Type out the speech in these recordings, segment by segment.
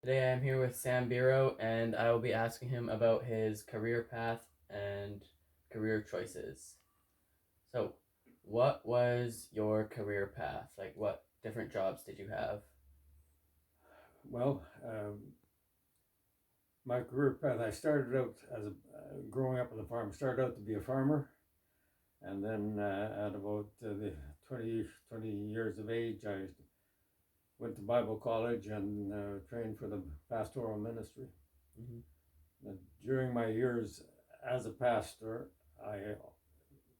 Today I'm here with Sam Biro and I will be asking him about his career path and career choices. So, what was your career path? Like, what different jobs did you have? Well, my career path, I started out as growing up on the farm, started out to be a farmer. And then at about the 20 years of age, I went to Bible college and trained for the pastoral ministry. Mm-hmm. And during my years as a pastor, I,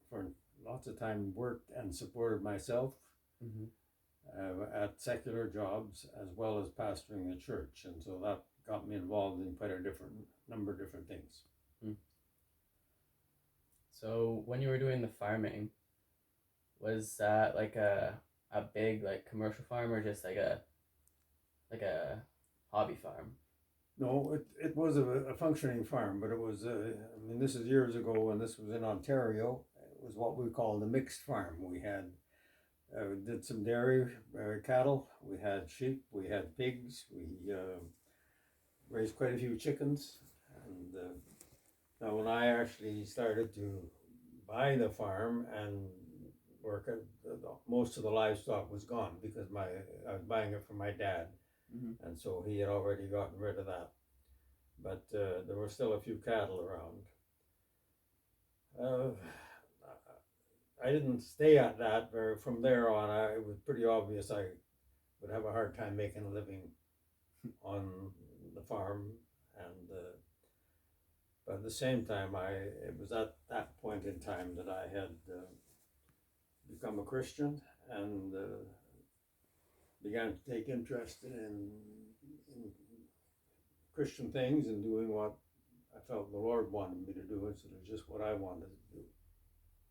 for lots of time, worked and supported myself Mm-hmm. at secular jobs as well as pastoring the church. And so that got me involved in quite a different number of different things. Mm. So, when you were doing the farming, was that like a big like commercial farm or just like a hobby farm? No, it was a functioning farm, but it was, I mean, this is years ago when this was in Ontario. It was what we called a mixed farm. We had, did some dairy cattle, we had sheep, we had pigs, we raised quite a few chickens. And now, when I actually started to buy the farm and work at, most of the livestock was gone because I was buying it from my dad, Mm-hmm. and so he had already gotten rid of that. But there were still a few cattle around. Uh, I didn't stay at that very. From there on, it was pretty obvious I would have a hard time making a living on the farm, and but at the same time, it was at that point in time that I had become a Christian and began to take interest in Christian things and doing what I felt the Lord wanted me to do instead of just what I wanted to do.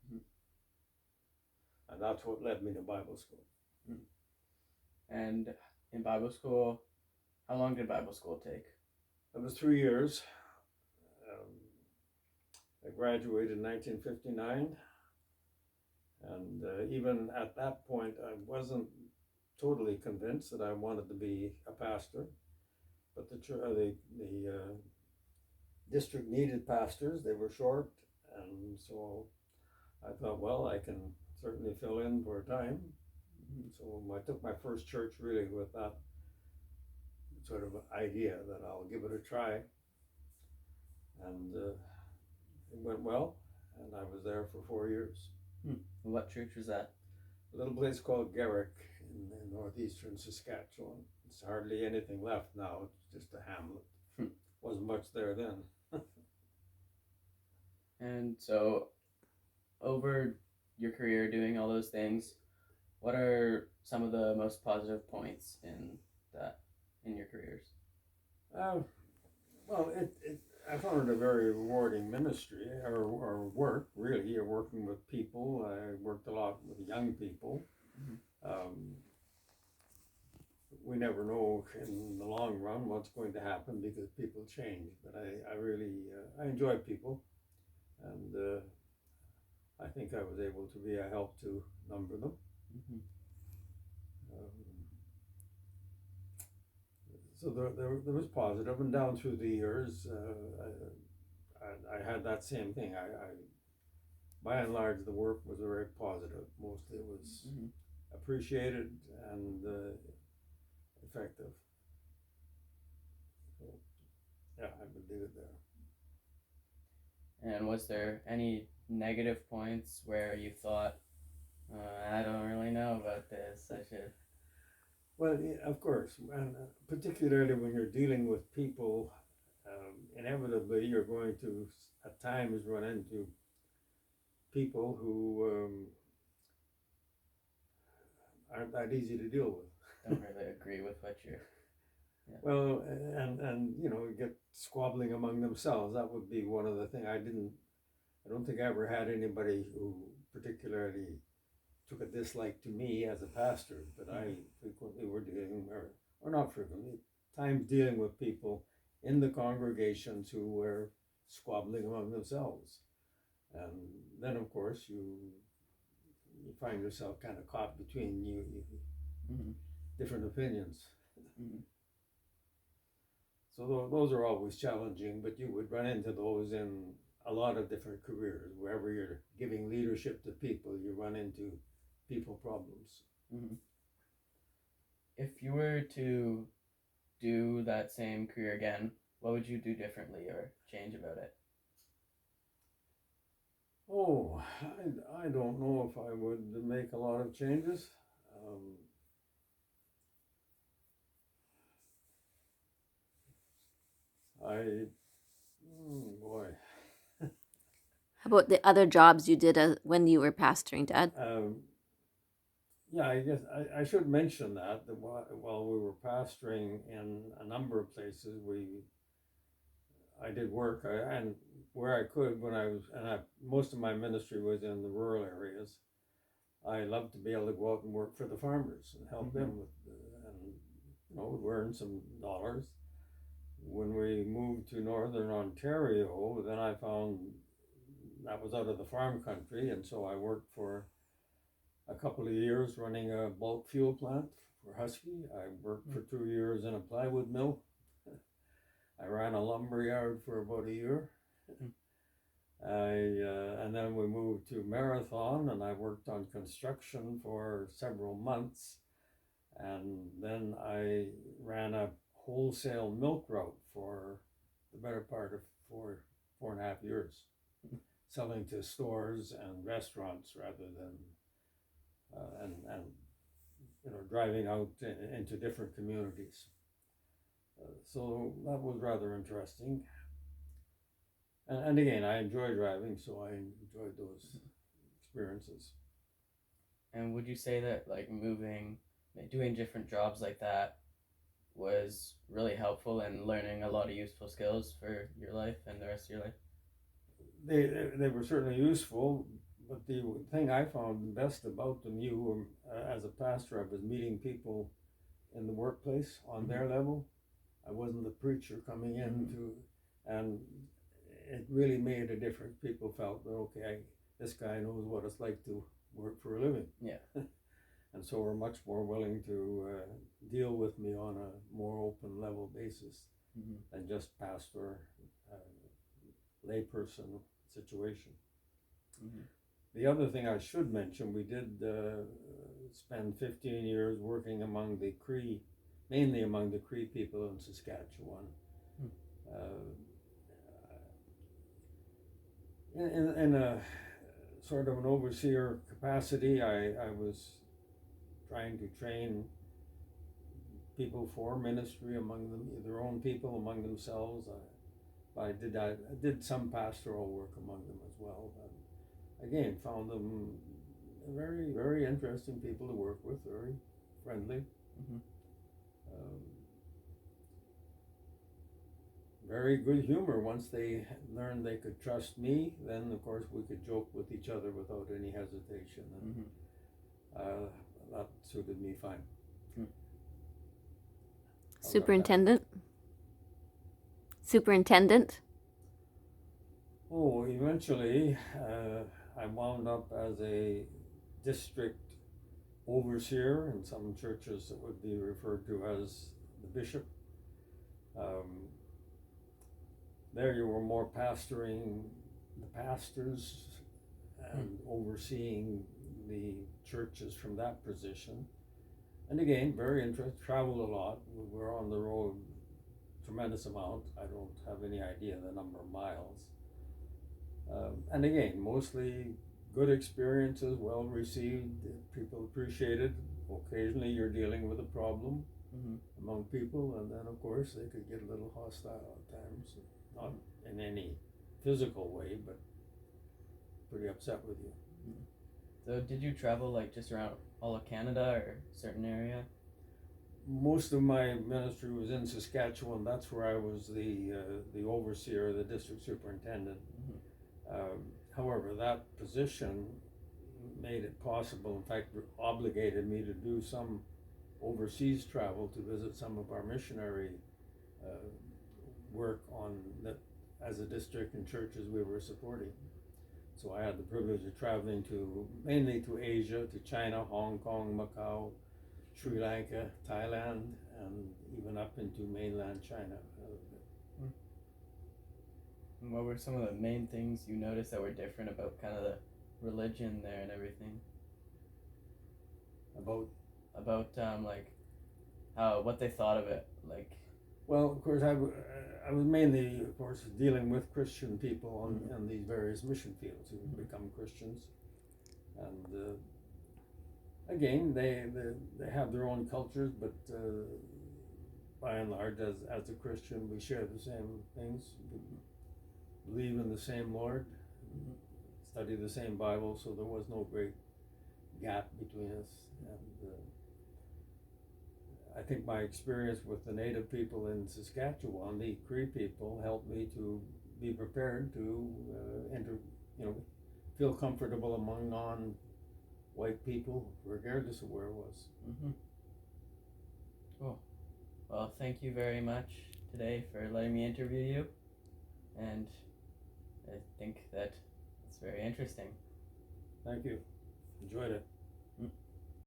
Mm-hmm. And that's what led me to Bible school. Mm-hmm. And in Bible school, how long did Bible school take? It was 3 years. Um, I graduated in 1959, and even at that point, I wasn't totally convinced that I wanted to be a pastor. But the district needed pastors. They were short, and so I thought, well, I can certainly fill in for a time. Mm-hmm. So I took my first church really with that sort of idea that I'll give it a try, and it went well, and I was there for 4 years. Hmm. What church was that? A little place called Garrick in northeastern Saskatchewan. It's hardly anything left now. It's just a hamlet. Hmm. Wasn't much there then. And so, over your career doing all those things, what are some of the most positive points that in your careers? uh, well, I found it a very rewarding ministry or work. Really, you're working with people. I worked a lot with young people. Mm-hmm. Um, we never know in the long run what's going to happen because people change. But I really I enjoy people, and I think I was able to be a help to a number of them. Mm-hmm. Um, so there was positive, and down through the years, I had that same thing. By and large, the work was very positive. Mostly, it was Mm-hmm. appreciated and effective. So yeah, I would leave it there. And was there any negative points where you thought, I don't really know about this, I should? Well, yeah, of course, and particularly when you're dealing with people, inevitably you're going to at times run into people who aren't that easy to deal with. Don't really agree with what you're. Yeah. Well, and get squabbling among themselves. That would be one of the things. I don't think I ever had anybody who particularly took a dislike to me as a pastor, but I frequently were dealing, or not frequently, times dealing with people in the congregations who were squabbling among themselves. And then, of course, you find yourself kind of caught between Mm-hmm. different opinions. Mm-hmm. So those are always challenging, but you would run into those in a lot of different careers. Wherever you're giving leadership to people, you run into people problems. Mm-hmm. If you were to do that same career again, what would you do differently or change about it? Oh, I don't know if I would make a lot of changes. Um, I, boy, How about the other jobs you did when you were pastoring, Dad? yeah, I guess I should mention that while we were pastoring in a number of places, I did work and where I could when I was, most of my ministry was in the rural areas. I loved to be able to go out and work for the farmers and help them with, and earn some dollars. When we moved to northern Ontario, then I found that was out of the farm country, and so I worked for a couple of years running a bulk fuel plant for Husky. I worked for 2 years in a plywood mill. I ran a lumber yard for about a year. And then we moved to Marathon, and I worked on construction for several months. And then I ran a wholesale milk route for the better part of 4.5 years, selling to stores and restaurants rather than and driving out into different communities. So that was rather interesting. And again, I enjoy driving, so I enjoyed those experiences. And would you say that like moving, doing different jobs like that was really helpful in learning a lot of useful skills for your life and the rest of your life? They were certainly useful, but the thing I found best about them, as a pastor, I was meeting people in the workplace on their level. I wasn't the preacher coming in and it really made a difference. People felt that, okay, this guy knows what it's like to work for a living. Yeah. And so were much more willing to deal with me on a more open level basis than just pastor, layperson situation. The other thing I should mention, we did spend 15 years working among the Cree, mainly among the Cree people in Saskatchewan. In a sort of an overseer capacity, I was trying to train people for ministry among them, their own people among themselves. I did some pastoral work among them as well. Again, found them very, very interesting people to work with, very friendly. Very good humor. Once they learned they could trust me, then of course we could joke with each other without any hesitation, and that suited me fine. Superintendent? Superintendent? Oh, eventually I wound up as a district overseer. In some churches it would be referred to as the bishop. There you were more pastoring the pastors and overseeing the churches from that position. And again, very interesting, traveled a lot. We were on the road tremendous amount. I don't have any idea the number of miles. And again, mostly good experiences, well received, people appreciated. Occasionally you're dealing with a problem among people, and then of course they could get a little hostile at times, not in any physical way, but pretty upset with you. So did you travel like just around all of Canada or a certain area? Most of my ministry was in Saskatchewan. That's where I was the overseer, the district superintendent. However, that position made it possible, in fact, obligated me to do some overseas travel to visit some of our missionary work as a district and churches we were supporting. So I had the privilege of traveling mainly to Asia, to China, Hong Kong, Macau, Sri Lanka, Thailand, and even up into mainland China. And what were some of the main things you noticed that were different about kind of the religion there and everything? About Like how what they thought of it, like. well, of course, I was mainly, of course, dealing with Christian people on these various mission fields who become Christians, and again, they have their own cultures, but by and large, as a Christian, we share the same things. We believe in the same Lord, study the same Bible, so there was no great gap between us. And I think my experience with the native people in Saskatchewan, the Cree people, helped me to be prepared to feel comfortable among non-white people, regardless of where it was. Cool. Well, thank you very much today for letting me interview you, and I think that it's very interesting. Thank you. Enjoyed it.